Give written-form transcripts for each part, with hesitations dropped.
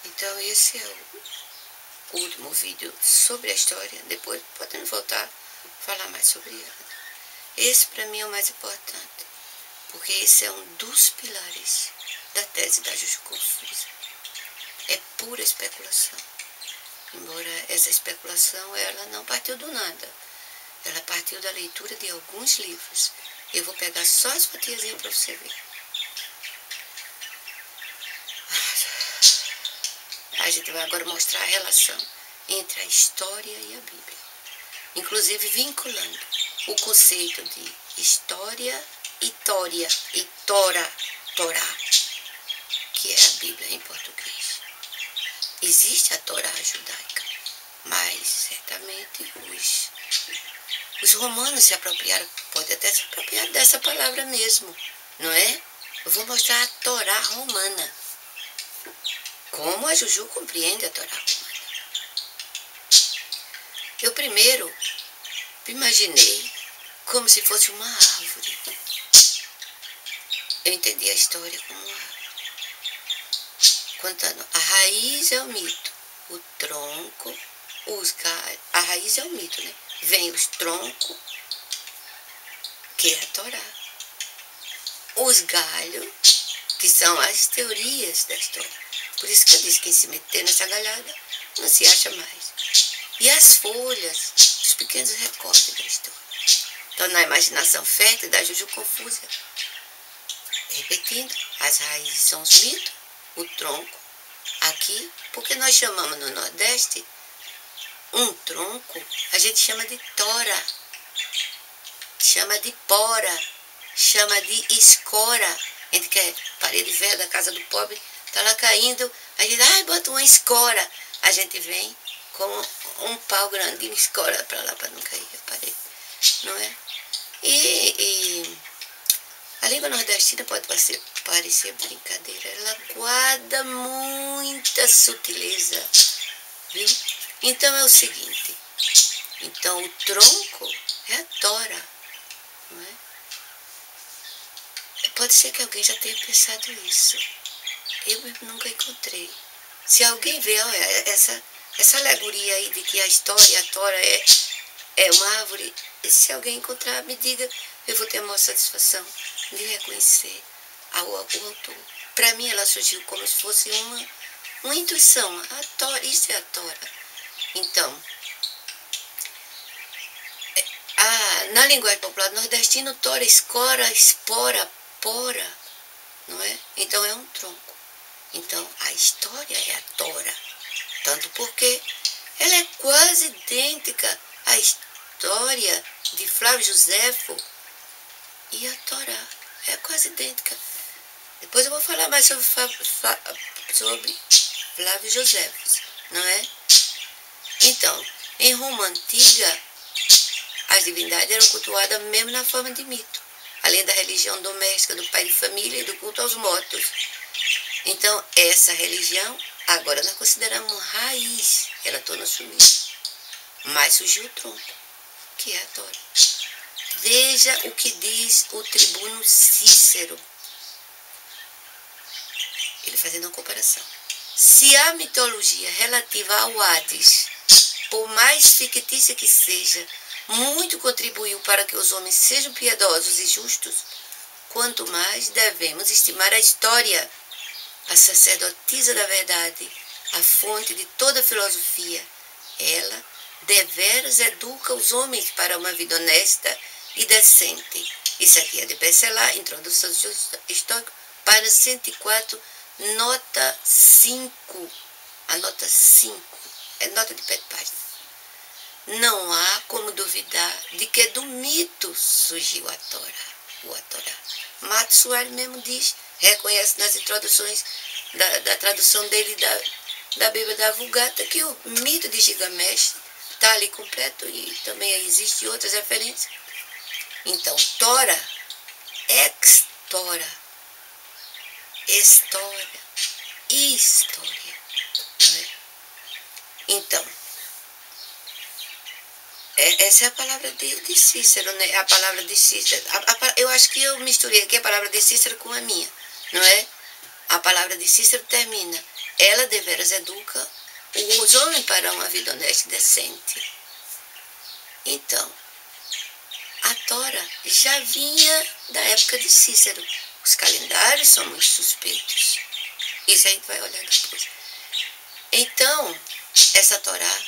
Então esse é o último vídeo sobre a história. Depois podemos voltar a falar mais sobre ela. Esse para mim é o mais importante, porque esse é um dos pilares da tese da Juju Confusa. É pura especulação. Embora essa especulação ela não partiu do nada. Ela partiu da leitura de alguns livros. Eu vou pegar só as fatiazinhas para você ver. A gente vai agora mostrar a relação entre a história e a Bíblia. Inclusive vinculando o conceito de história e tória, e Torá, que é a Bíblia em português. Existe a Torá judaica, mas certamente os romanos se apropriaram, pode até se apropriar dessa palavra mesmo, não é? Eu vou mostrar a Torá romana. Como a Juju compreende a Torá romana. Eu primeiro imaginei como se fosse uma árvore. Eu entendi a história como uma árvore. Contando, a raiz é o mito, o tronco, os galhos. A raiz é o mito, né? Vem os troncos, que é a Torá. Os galhos, que são as teorias da história. Por isso que eu disse que quem se meter nessa galhada não se acha mais. E as folhas, os pequenos recortes da história. Então, na imaginação fértil da Juju Confusa, repetindo, as raízes são os mitos, o tronco, aqui, porque nós chamamos no Nordeste, um tronco, a gente chama de tora, chama de pora, chama de escora. A gente quer parede velha da casa do pobre, tá lá caindo, a gente, bota uma escora. A gente vem com um pau grande e escora para lá para não cair a parede, não é? E a língua nordestina pode parecer brincadeira, ela guarda muita sutileza, viu? Então é o seguinte, então o tronco é a tora, não é? Pode ser que alguém já tenha pensado isso. Eu nunca encontrei. Se alguém vê, olha, essa alegoria aí de que a história, a Tora é uma árvore, se alguém encontrar, me diga, eu vou ter a maior satisfação de reconhecer o autor. Para mim ela surgiu como se fosse uma intuição. A Tora, isso é a Tora. Então, na linguagem popular nordestina, Tora, escora, espora, pora, não é? Então é um tronco. Então a história é a Tora, tanto porque ela é quase idêntica à história de Flávio Josefo e a Torá, é quase idêntica. Depois eu vou falar mais sobre Flávio Josefo, não é? Então, em Roma Antiga, as divindades eram cultuadas mesmo na forma de mito, além da religião doméstica do pai de família e do culto aos mortos. Então, essa religião, agora nós consideramos raiz, ela torna sumiu. Mas surgiu o tronco, que é a Tora. Veja o que diz o tribuno Cícero. Ele fazendo uma comparação. Se a mitologia relativa ao Hades, por mais fictícia que seja, muito contribuiu para que os homens sejam piedosos e justos, quanto mais devemos estimar a história, a sacerdotisa da verdade, a fonte de toda a filosofia. Ela deveras educa os homens para uma vida honesta e decente. Isso aqui é de Besselar, Introdução Histórica, página 104, nota 5. A nota 5 é nota de pé de página. Não há como duvidar de que do mito surgiu a Torá. Mato Soares mesmo diz, reconhece nas introduções da tradução dele da Bíblia da Vulgata que o mito de Gilgamesh está ali completo e também existem outras referências. Então, Tora, ex-Tora, história, não é? Então, essa é a palavra de Cícero, né? A palavra de Cícero. Eu acho que eu misturei aqui a palavra de Cícero com a minha, não é? A palavra de Cícero termina. ela deveras educa os homens para uma vida honesta e decente. Então, a Tora já vinha da época de Cícero. Os calendários são muito suspeitos. Isso a gente vai olhar depois. Então, essa Torá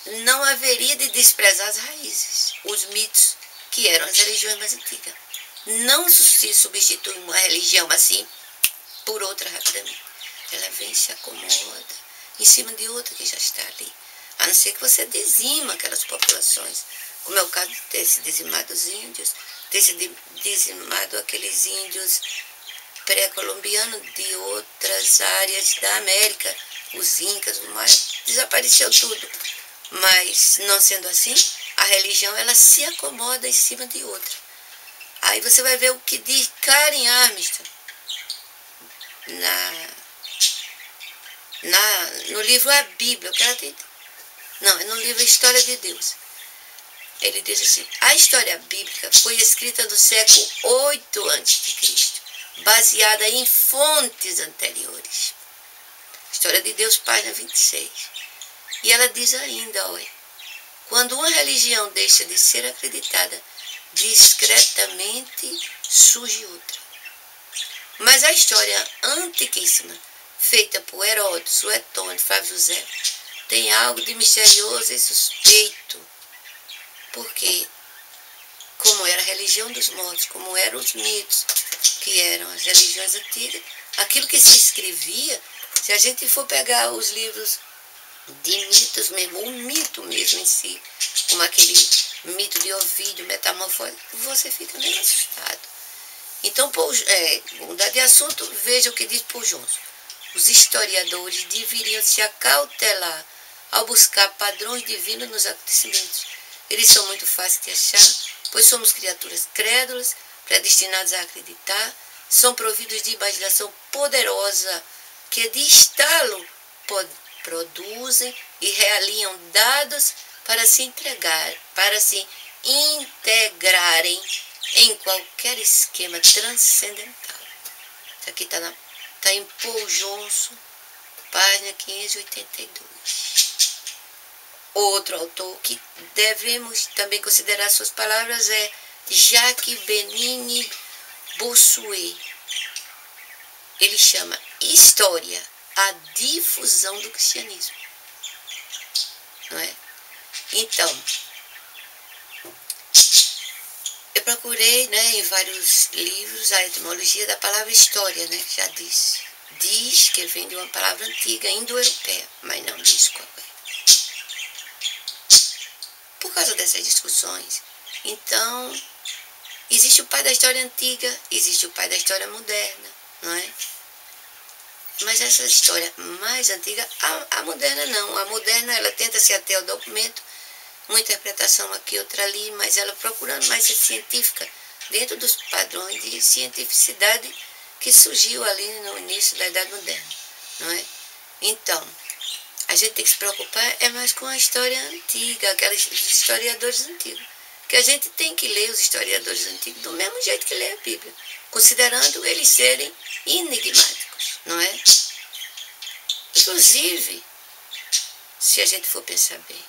não haveria de desprezar as raízes, os mitos, que eram as religiões mais antigas. Não se substitui uma religião assim por outra rapidamente. Ela vem e se acomoda em cima de outra que já está ali. A não ser que você dizima aquelas populações, como é o caso de ter se dizimado os índios, ter se dizimado aqueles índios pré-colombianos de outras áreas da América, os incas, o mar, desapareceu tudo. Mas, não sendo assim, a religião ela se acomoda em cima de outra. Aí você vai ver o que diz Karen Armstrong no livro A Bíblia, que ela tem, não, é no livro História de Deus. Ele diz assim: a história bíblica foi escrita no século 8 a.C., baseada em fontes anteriores. História de Deus, página 26. E ela diz ainda, olha, quando uma religião deixa de ser acreditada, discretamente surge outra. Mas a história antiquíssima, feita por Heródoto, Suetônio, Flávio José, tem algo de misterioso e suspeito. Porque, como era a religião dos mortos, como eram os mitos, que eram as religiões antigas, aquilo que se escrevia, se a gente for pegar os livros de mitos mesmo, o mito mesmo em si, como aquele mito de Ovídio, Metamorfose, você fica meio assustado. Então, vou mudar de assunto, veja o que diz Paul Johnson. Os historiadores deveriam se acautelar ao buscar padrões divinos nos acontecimentos. Eles são muito fáceis de achar, pois somos criaturas crédulas, predestinadas a acreditar, são providos de imaginação poderosa, que de estalo produzem e realinham dados para se integrarem em qualquer esquema transcendental. Isso aqui está em Paul Johnson, página 582. Outro autor que devemos também considerar suas palavras é Jacques Benigni Bossuet. Ele chama História a difusão do cristianismo. Não é? Então, eu procurei, né, em vários livros a etimologia da palavra história, né, já disse. Diz que vem de uma palavra antiga, indo-europeia, mas não diz qual é. Por causa dessas discussões, então, existe o pai da história antiga, existe o pai da história moderna, não é? Mas essa história mais antiga, a moderna não. A moderna, ela tenta se ater ao documento, uma interpretação aqui, outra ali, mas ela procurando mais ser científica, dentro dos padrões de cientificidade que surgiu ali no início da Idade Moderna, não é? Então, a gente tem que se preocupar mais com a história antiga, aqueles historiadores antigos. Que a gente tem que ler os historiadores antigos do mesmo jeito que lê a Bíblia, considerando eles serem enigmáticos, não é? Inclusive, se a gente for pensar bem,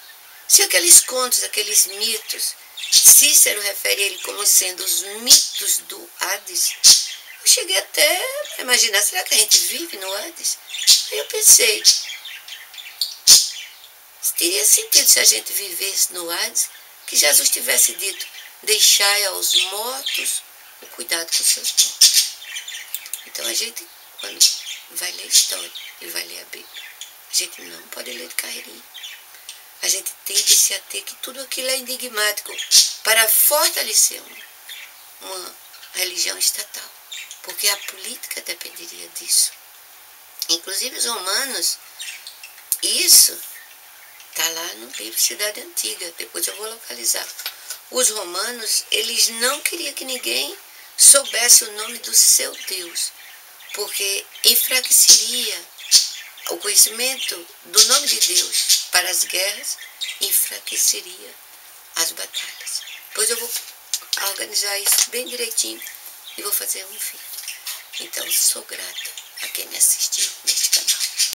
se aqueles contos, aqueles mitos, Cícero refere ele como sendo os mitos do Hades, eu cheguei até a imaginar, será que a gente vive no Hades? Aí eu pensei, teria sentido se a gente vivesse no Hades, que Jesus tivesse dito, deixai aos mortos o cuidado com seus mortos. Então a gente, quando vai ler história e vai ler a Bíblia, a gente não pode ler de carreirinha. A gente tem que se ater que tudo aquilo é enigmático para fortalecer uma religião estatal, porque a política dependeria disso. Inclusive os romanos, isso está lá no livro Cidade Antiga, depois eu vou localizar. Os romanos, eles não queriam que ninguém soubesse o nome do seu Deus, porque enfraqueceria o conhecimento do nome de Deus para as guerras, enfraqueceria as batalhas. Depois eu vou organizar isso bem direitinho e vou fazer um vídeo. Então, sou grata a quem me assistiu neste canal.